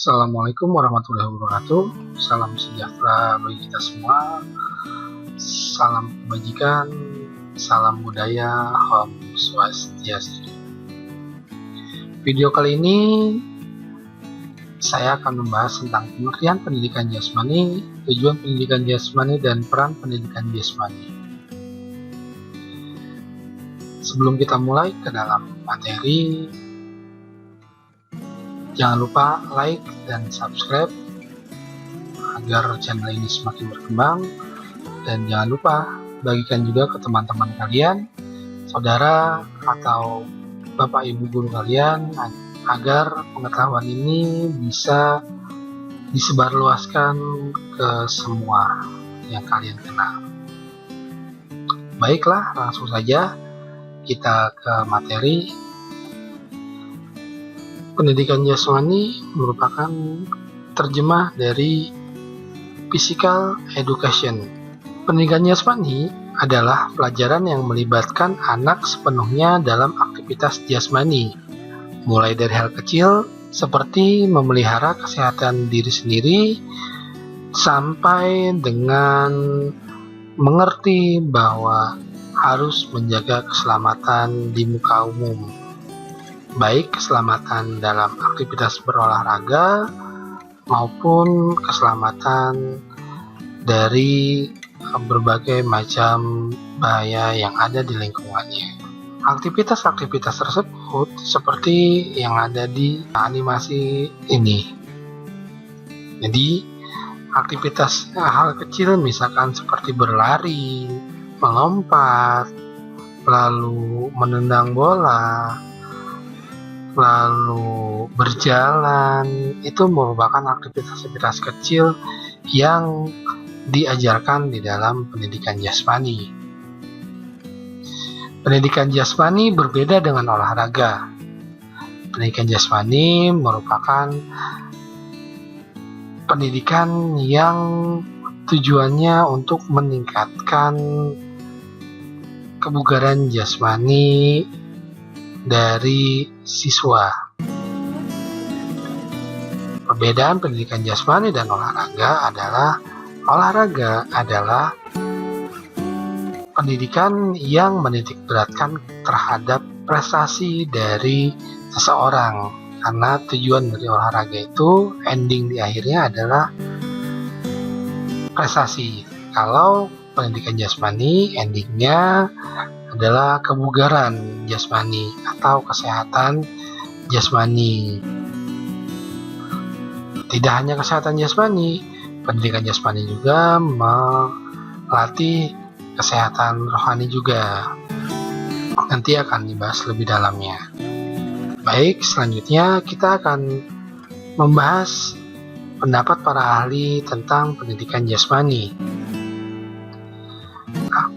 Assalamualaikum warahmatullahi wabarakatuh. Salam sejahtera bagi kita semua. Salam kebajikan, salam budaya, Om Swastiastu. Video kali ini saya akan membahas tentang pengertian pendidikan jasmani, tujuan pendidikan jasmani, dan peran pendidikan jasmani. Sebelum kita mulai ke dalam materi, jangan lupa like dan subscribe agar channel ini semakin berkembang, dan jangan lupa bagikan juga ke teman-teman kalian, saudara atau bapak ibu guru kalian, agar pengetahuan ini bisa disebarluaskan ke semua yang kalian kenal. Baiklah, langsung saja kita ke materi. Pendidikan jasmani merupakan terjemah dari physical education. Pendidikan jasmani adalah pelajaran yang melibatkan anak sepenuhnya dalam aktivitas jasmani, mulai dari hal kecil seperti memelihara kesehatan diri sendiri, sampai dengan mengerti bahwa harus menjaga keselamatan di muka umum, baik keselamatan dalam aktivitas berolahraga maupun keselamatan dari berbagai macam bahaya yang ada di lingkungannya. Aktivitas-aktivitas tersebut seperti yang ada di animasi ini. Jadi, aktivitas hal kecil misalkan seperti berlari, melompat, lalu menendang bola, lalu berjalan, itu merupakan aktivitas-aktivitas kecil yang diajarkan di dalam pendidikan jasmani. Pendidikan jasmani berbeda dengan olahraga. Pendidikan jasmani merupakan pendidikan yang tujuannya untuk meningkatkan kebugaran jasmani dari siswa. Perbedaan pendidikan jasmani dan olahraga adalah pendidikan yang menitik beratkan terhadap prestasi dari seseorang, karena tujuan dari olahraga itu ending di akhirnya adalah prestasi. Kalau pendidikan jasmani endingnya adalah kebugaran jasmani atau kesehatan jasmani. Tidak hanya kesehatan jasmani, pendidikan jasmani juga melatih kesehatan rohani juga. Nanti akan dibahas lebih dalamnya. Baik, selanjutnya kita akan membahas pendapat para ahli tentang pendidikan jasmani.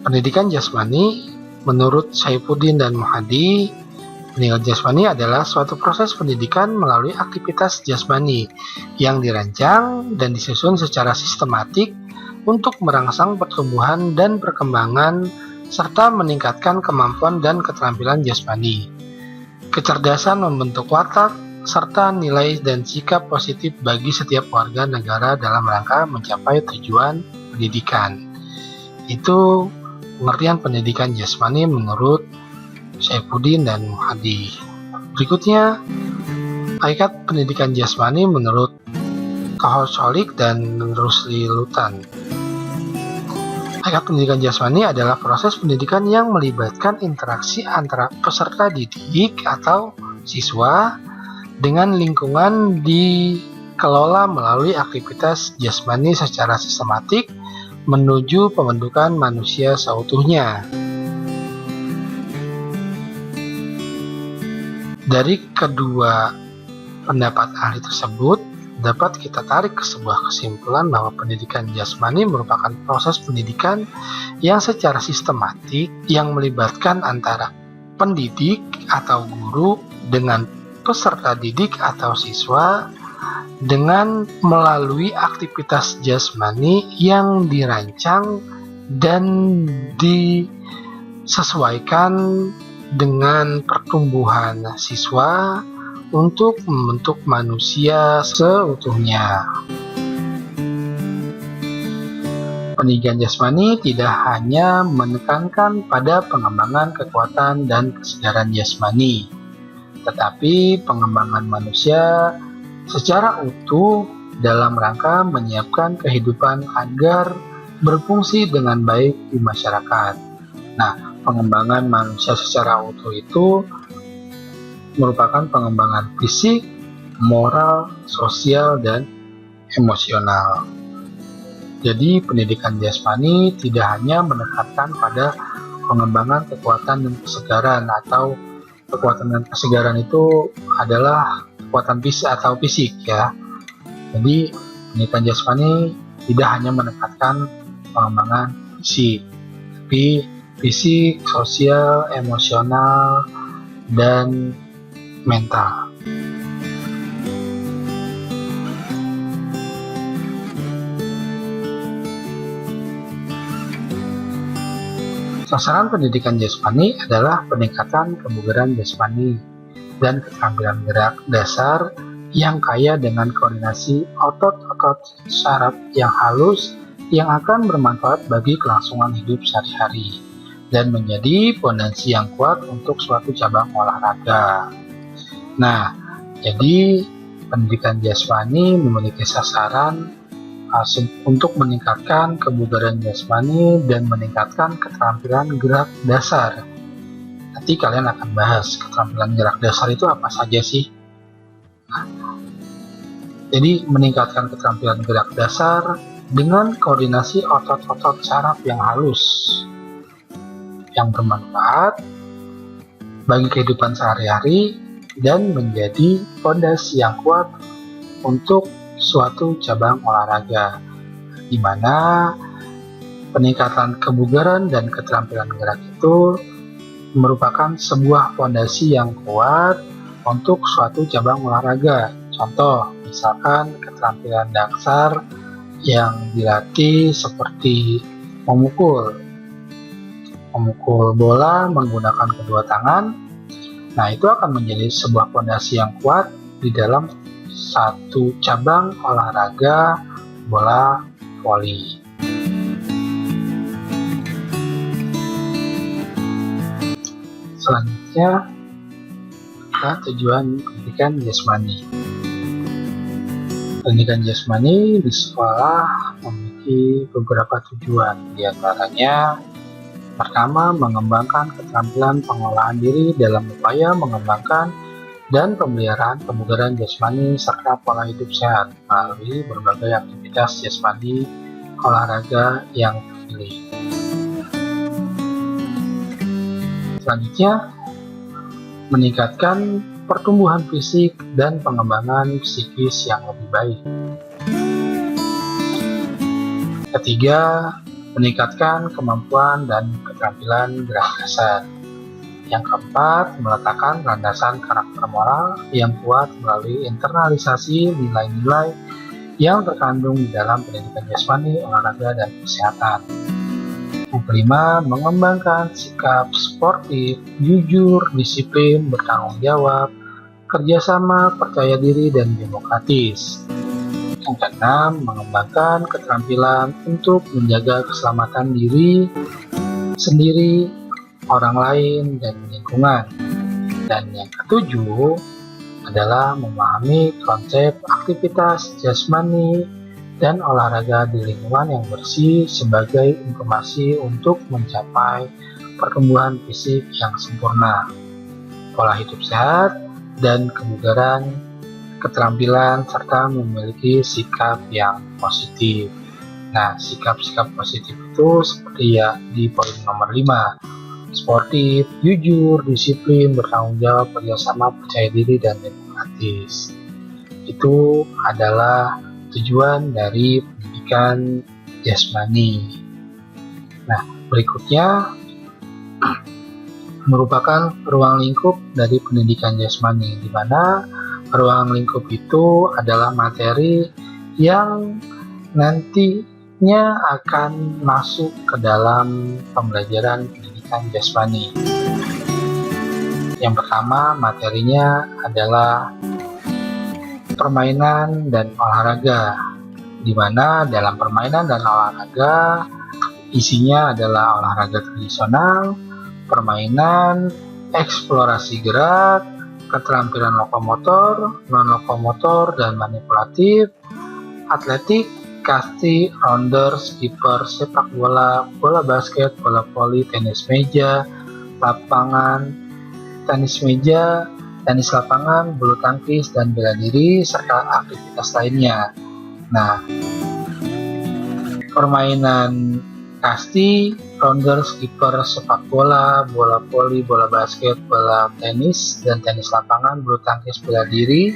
Pendidikan jasmani menurut Saifuddin dan Muhadi, pendidikan jasmani adalah suatu proses pendidikan melalui aktivitas jasmani yang dirancang dan disusun secara sistematik untuk merangsang pertumbuhan dan perkembangan serta meningkatkan kemampuan dan keterampilan jasmani, kecerdasan membentuk watak, serta nilai dan sikap positif bagi setiap warga negara dalam rangka mencapai tujuan pendidikan. Itu pengertian pendidikan jasmani menurut Saifuddin dan Muhadi. Berikutnya, hakikat pendidikan jasmani menurut Kohosolik dan Rusli Lutan. Hakikat pendidikan jasmani adalah proses pendidikan yang melibatkan interaksi antara peserta didik atau siswa dengan lingkungan dikelola melalui aktivitas jasmani secara sistematik menuju pembentukan manusia seutuhnya. Dari kedua pendapat ahli tersebut, dapat kita tarik ke sebuah kesimpulan bahwa pendidikan jasmani merupakan proses pendidikan yang secara sistematik yang melibatkan antara pendidik atau guru dengan peserta didik atau siswa dengan melalui aktivitas jasmani yang dirancang dan disesuaikan dengan pertumbuhan siswa untuk membentuk manusia seutuhnya. Pendidikan jasmani tidak hanya menekankan pada pengembangan kekuatan dan kesegaran jasmani, tetapi pengembangan manusia secara utuh dalam rangka menyiapkan kehidupan agar berfungsi dengan baik di masyarakat. Nah, pengembangan manusia secara utuh itu merupakan pengembangan fisik, moral, sosial, dan emosional. Jadi, pendidikan jasmani tidak hanya menekankan pada pengembangan kekuatan dan kesegaran, atau kekuatan dan kesegaran itu adalah kekuatan fisik atau fisik ya. Jadi, pendidikan jasmani tidak hanya menekankan pengembangan fisik, tapi fisik, sosial, emosional, dan mental. Sasaran pendidikan jasmani adalah peningkatan kebugaran jasmani dan keterampilan gerak dasar yang kaya dengan koordinasi otot-otot saraf yang halus yang akan bermanfaat bagi kelangsungan hidup sehari-hari dan menjadi fondasi yang kuat untuk suatu cabang olahraga. Nah, jadi pendidikan jasmani memiliki sasaran untuk meningkatkan kebugaran jasmani dan meningkatkan keterampilan gerak dasar. Nanti kalian akan bahas keterampilan gerak dasar itu apa saja sih. Jadi meningkatkan keterampilan gerak dasar dengan koordinasi otot-otot saraf yang halus yang bermanfaat bagi kehidupan sehari-hari dan menjadi fondasi yang kuat untuk suatu cabang olahraga, di mana peningkatan kebugaran dan keterampilan gerak itu merupakan sebuah fondasi yang kuat untuk suatu cabang olahraga. Contoh, misalkan keterampilan dasar yang dilatih seperti memukul bola menggunakan kedua tangan. Nah, itu akan menjadi sebuah fondasi yang kuat di dalam satu cabang olahraga bola voli. Selanjutnya, tujuan pendidikan jasmani. Pendidikan jasmani di sekolah memiliki beberapa tujuan, di antaranya pertama, mengembangkan keterampilan pengelolaan diri dalam upaya mengembangkan dan pemeliharaan kebugaran jasmani serta pola hidup sehat melalui berbagai aktivitas jasmani olahraga yang terpilih. Selanjutnya, meningkatkan pertumbuhan fisik dan pengembangan psikis yang lebih baik. Ketiga, meningkatkan kemampuan dan keterampilan gerak dasar. Yang keempat, meletakkan landasan karakter moral yang kuat melalui internalisasi nilai-nilai yang terkandung di dalam pendidikan jasmani, olahraga, dan kesehatan. Yang kelima, mengembangkan sikap sportif, jujur, disiplin, bertanggung jawab, kerjasama, percaya diri, dan demokratis. Yang keenam, mengembangkan keterampilan untuk menjaga keselamatan diri sendiri, orang lain, dan lingkungan. Dan yang ketujuh adalah memahami konsep aktivitas jasmani dan olahraga di lingkungan yang bersih sebagai informasi untuk mencapai pertumbuhan fisik yang sempurna, pola hidup sehat, dan kebugaran, keterampilan, serta memiliki sikap yang positif. Nah, sikap-sikap positif itu seperti ya di poin nomor 5. Sportif, jujur, disiplin, bertanggung jawab, kerjasama, percaya diri, dan demokratis. Itu adalah tujuan dari pendidikan jasmani. Nah, berikutnya merupakan ruang lingkup dari pendidikan jasmani, di mana ruang lingkup itu adalah materi yang nantinya akan masuk ke dalam pembelajaran jasmani. Yang pertama, materinya adalah permainan dan olahraga, di mana dalam permainan dan olahraga isinya adalah olahraga tradisional, permainan, eksplorasi gerak, keterampilan lokomotor, non-lokomotor dan manipulatif, atletik, kasti, rounder, skipper, sepak bola, bola basket, bola voli, tenis meja, lapangan, tenis meja, tenis lapangan, bulu tangkis, dan bela diri, serta aktivitas lainnya. Nah, permainan kasti, rounder, skipper, sepak bola, bola voli, bola basket, bola tenis, dan tenis lapangan, bulu tangkis, bela diri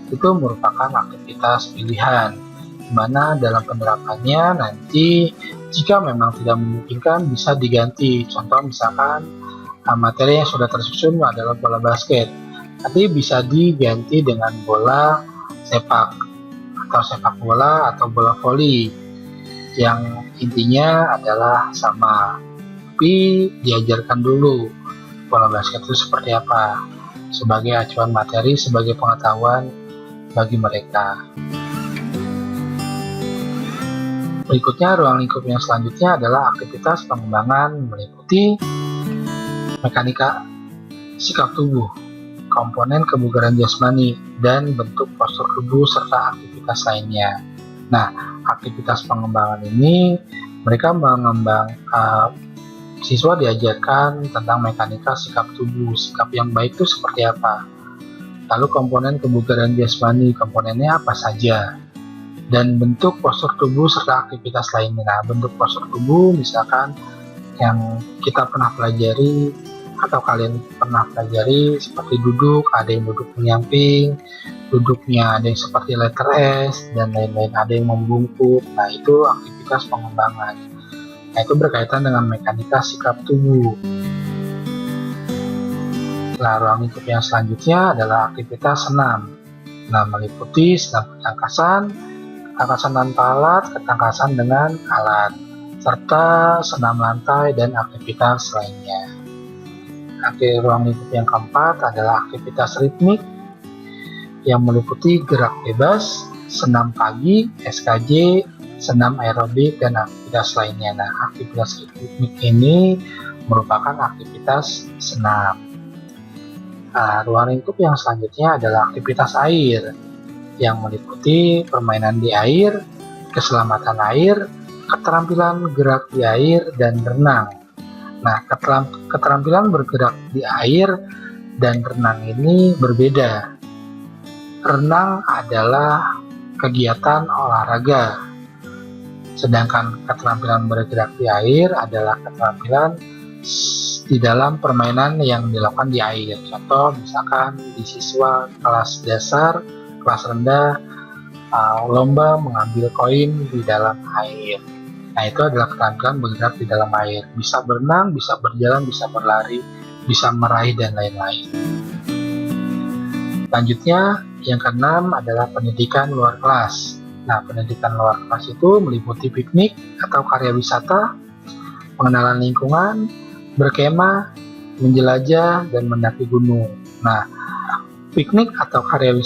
itu merupakan aktivitas pilihan, di mana dalam penerapannya nanti jika memang tidak memungkinkan bisa diganti. Contoh misalkan materi yang sudah tersusun adalah bola basket, nanti bisa diganti dengan bola sepak atau sepak bola atau bola voli yang intinya adalah sama, tapi diajarkan dulu bola basket itu seperti apa sebagai acuan materi, sebagai pengetahuan bagi mereka. Berikutnya, ruang lingkup yang selanjutnya adalah aktivitas pengembangan meliputi mekanika sikap tubuh, komponen kebugaran jasmani, dan bentuk postur tubuh serta aktivitas lainnya. Nah, aktivitas pengembangan ini mereka siswa diajarkan tentang mekanika sikap tubuh, sikap yang baik itu seperti apa. Lalu komponen kebugaran jasmani, komponennya apa saja, dan bentuk postur tubuh serta aktivitas lainnya. Nah, bentuk postur tubuh misalkan yang kita pernah pelajari atau kalian pernah pelajari seperti duduk, ada yang duduk menyamping, duduknya ada yang seperti letter S dan lain-lain, ada yang membungkuk. Nah, itu aktivitas pengembangan. Nah, itu berkaitan dengan mekanika sikap tubuh. Nah, ruang lingkup yang selanjutnya adalah aktivitas senam. Nah, meliputi senam ketangkasan, ketangkasan tanpa alat, ketangkasan dengan alat, serta senam lantai dan aktivitas lainnya. Ruang lingkup yang keempat adalah aktivitas ritmik yang meliputi gerak bebas, senam pagi, SKJ, senam aerobik, dan aktivitas lainnya. Nah, aktivitas ritmik ini merupakan aktivitas senam. Nah, ruang lingkup yang selanjutnya adalah aktivitas air yang meliputi permainan di air, keselamatan air, keterampilan gerak di air, dan renang. Nah, keterampilan bergerak di air dan renang ini berbeda. Renang adalah kegiatan olahraga, sedangkan keterampilan bergerak di air adalah keterampilan di dalam permainan yang dilakukan di air. Contoh misalkan di siswa kelas dasar, kelas rendah, lomba mengambil koin di dalam air. Nah, itu adalah keterampilan bergerak di dalam air. Bisa berenang, bisa berjalan, bisa berlari, bisa meraih, dan lain-lain. Selanjutnya, yang keenam adalah pendidikan luar kelas. Nah, pendidikan luar kelas itu meliputi piknik atau karya wisata, pengenalan lingkungan, berkemah, menjelajah, dan mendaki gunung. Nah, piknik atau karya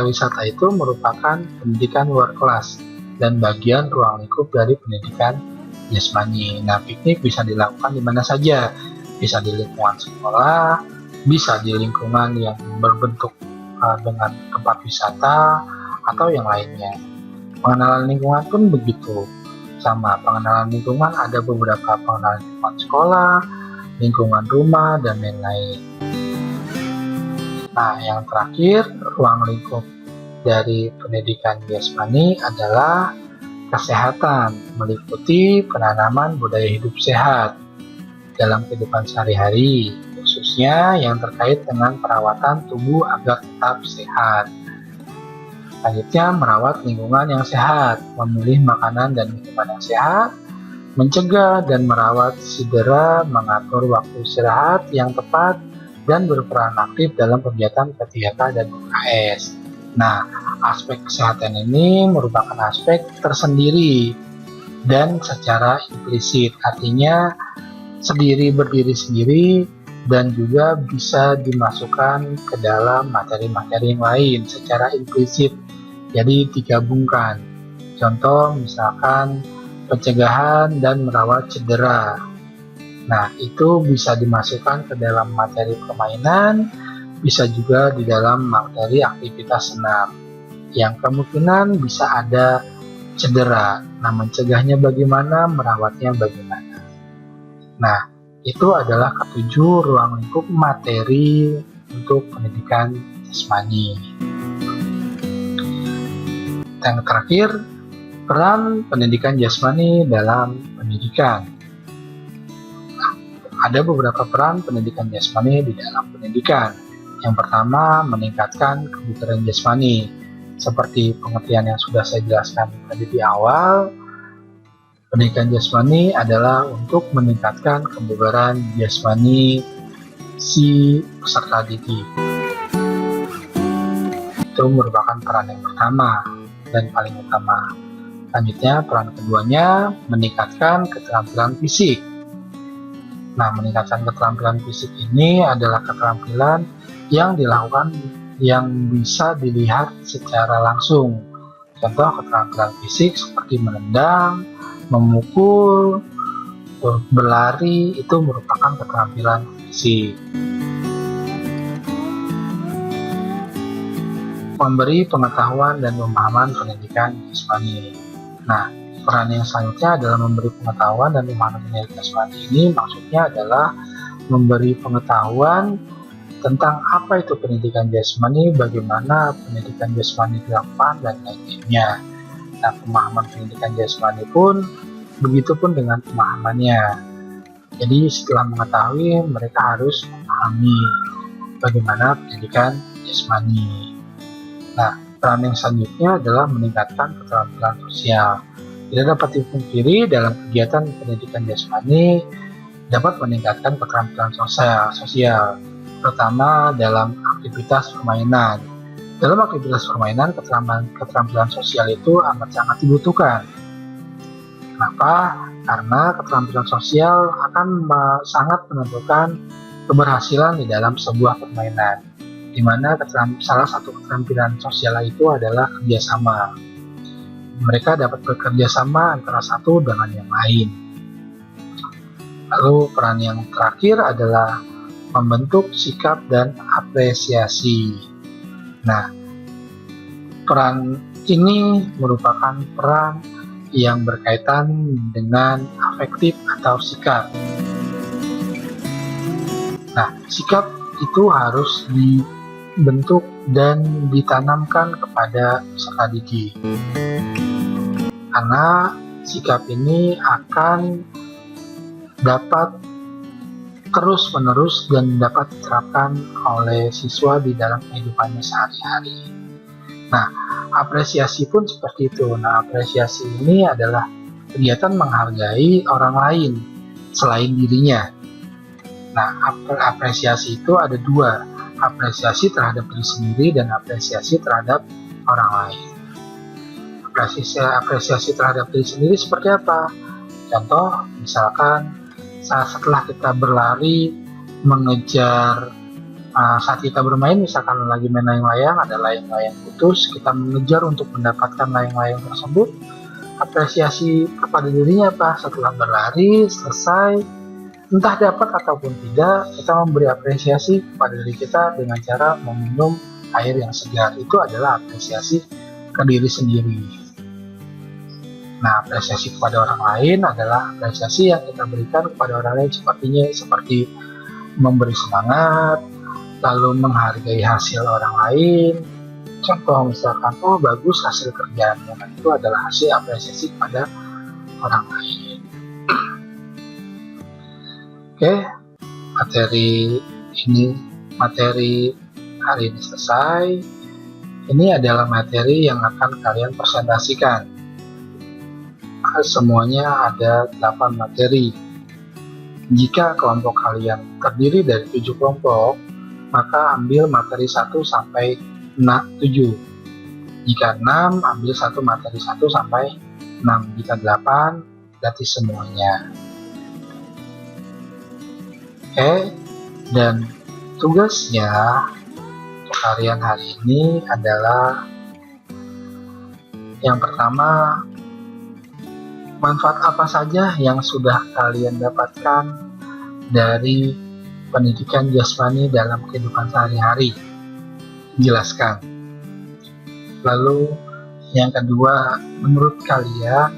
wisata itu merupakan pendidikan luar kelas dan bagian ruang lingkup dari pendidikan jasmani. Nah, piknik bisa dilakukan di mana saja, bisa di lingkungan sekolah, bisa di lingkungan yang berbentuk dengan tempat wisata atau yang lainnya. Pengenalan lingkungan pun begitu, sama. Pengenalan lingkungan ada beberapa pengenalan lingkungan sekolah, lingkungan rumah, dan lain-lain. Nah, yang terakhir, ruang lingkup dari pendidikan jasmani adalah kesehatan, meliputi penanaman budaya hidup sehat dalam kehidupan sehari-hari, khususnya yang terkait dengan perawatan tubuh agar tetap sehat. Selanjutnya, merawat lingkungan yang sehat, memilih makanan dan minuman yang sehat, mencegah dan merawat cedera, mengatur waktu istirahat yang tepat, dan berperan aktif dalam kegiatan PTK dan UKS. Nah, aspek kesehatan ini merupakan aspek tersendiri dan secara implisit, artinya berdiri sendiri dan juga bisa dimasukkan ke dalam materi-materi yang lain secara implisit, jadi digabungkan. Contoh misalkan pencegahan dan merawat cedera. Nah, itu bisa dimasukkan ke dalam materi permainan, bisa juga di dalam materi aktivitas senam, yang kemungkinan bisa ada cedera. Nah, mencegahnya bagaimana, merawatnya bagaimana. Nah, itu adalah ketujuh ruang lingkup materi untuk pendidikan jasmani. Yang terakhir, peran pendidikan jasmani dalam pendidikan. Ada beberapa peran pendidikan jasmani di dalam pendidikan. Yang pertama, meningkatkan kebugaran jasmani. Seperti pengertian yang sudah saya jelaskan tadi di awal, pendidikan jasmani adalah untuk meningkatkan kebugaran jasmani si peserta didik. Itu merupakan peran yang pertama dan paling utama. Selanjutnya, peran keduanya meningkatkan keterampilan fisik. Nah, meningkatkan keterampilan fisik ini adalah keterampilan yang dilakukan yang bisa dilihat secara langsung. Contoh keterampilan fisik seperti menendang, memukul, berlari, itu merupakan keterampilan fisik. Memberi pengetahuan dan pemahaman pendidikan jasmani. Nah, peran yang selanjutnya adalah memberi pengetahuan dan pemahaman pendidikan jasmani. Ini maksudnya adalah memberi pengetahuan tentang apa itu pendidikan jasmani, bagaimana pendidikan jasmani dilakukan, dan lain-lainnya. Nah, pemahaman pendidikan jasmani pun begitupun dengan pemahamannya. Jadi setelah mengetahui, mereka harus memahami bagaimana pendidikan jasmani. Nah, peran yang selanjutnya adalah meningkatkan keterampilan sosial. Tidak dapat dipungkiri dalam kegiatan pendidikan jasmani dapat meningkatkan keterampilan sosial, terutama dalam aktivitas permainan. Dalam aktivitas permainan, keterampilan sosial itu amat sangat dibutuhkan. Kenapa? Karena keterampilan sosial akan sangat menentukan keberhasilan di dalam sebuah permainan, di mana salah satu keterampilan sosial itu adalah kerjasama. Mereka dapat bekerja sama antara satu dengan yang lain. Lalu peran yang terakhir adalah membentuk sikap dan apresiasi. Nah, peran ini merupakan peran yang berkaitan dengan afektif atau sikap. Nah, sikap itu harus dibentuk dan ditanamkan kepada peserta didik. Karena sikap ini akan dapat terus-menerus dan dapat diterapkan oleh siswa di dalam kehidupannya sehari-hari. Nah, apresiasi pun seperti itu. Nah, apresiasi ini adalah kegiatan menghargai orang lain selain dirinya. Nah, apresiasi itu ada dua, apresiasi terhadap diri sendiri dan apresiasi terhadap orang lain. Apresiasi terhadap diri sendiri seperti apa? Contoh, misalkan setelah kita berlari mengejar, saat kita bermain, misalkan lagi main layang-layang, ada layang-layang putus, kita mengejar untuk mendapatkan layang-layang tersebut. Apresiasi kepada dirinya apa? Setelah berlari selesai, entah dapat ataupun tidak, kita memberi apresiasi kepada diri kita dengan cara meminum air yang segar. Itu adalah apresiasi ke diri sendiri. Nah, apresiasi kepada orang lain adalah apresiasi yang kita berikan kepada orang lain seperti memberi semangat, lalu menghargai hasil orang lain. Contoh misalkan, oh bagus hasil kerjaannya, nah, itu adalah hasil apresiasi kepada orang lain. Oke, materi hari ini selesai. Ini adalah materi yang akan kalian presentasikan. Semuanya ada 8 materi. Jika kelompok kalian terdiri dari 7 kelompok, maka ambil materi 1 sampai 7. Jika 6, ambil satu materi 1 sampai 6. Jika 8, berarti semuanya. Oke, Dan tugasnya untuk kalian hari ini adalah yang pertama, manfaat apa saja yang sudah kalian dapatkan dari pendidikan jasmani dalam kehidupan sehari-hari? Jelaskan. Lalu yang kedua, menurut kalian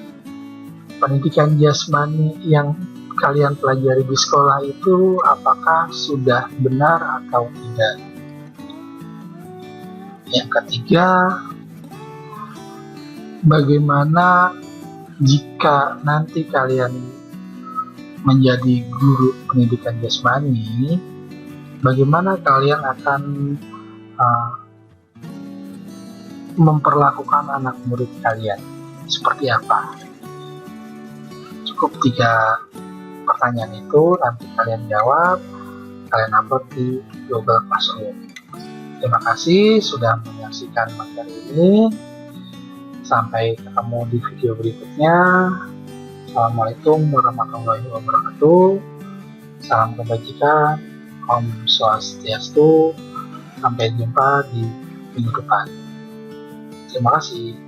pendidikan jasmani yang kalian pelajari di sekolah itu apakah sudah benar atau tidak? Yang ketiga, bagaimana jika nanti kalian menjadi guru pendidikan jasmani, bagaimana kalian akan memperlakukan anak murid kalian? Seperti apa? Cukup 3 pertanyaan itu, nanti kalian jawab, kalian upload di Google Classroom. Terima kasih sudah menyaksikan materi ini. Sampai ketemu di video berikutnya. Assalamualaikum warahmatullahi wabarakatuh. Salam kebajikan. Om Swastiastu. Sampai jumpa di minggu depan. Terima kasih.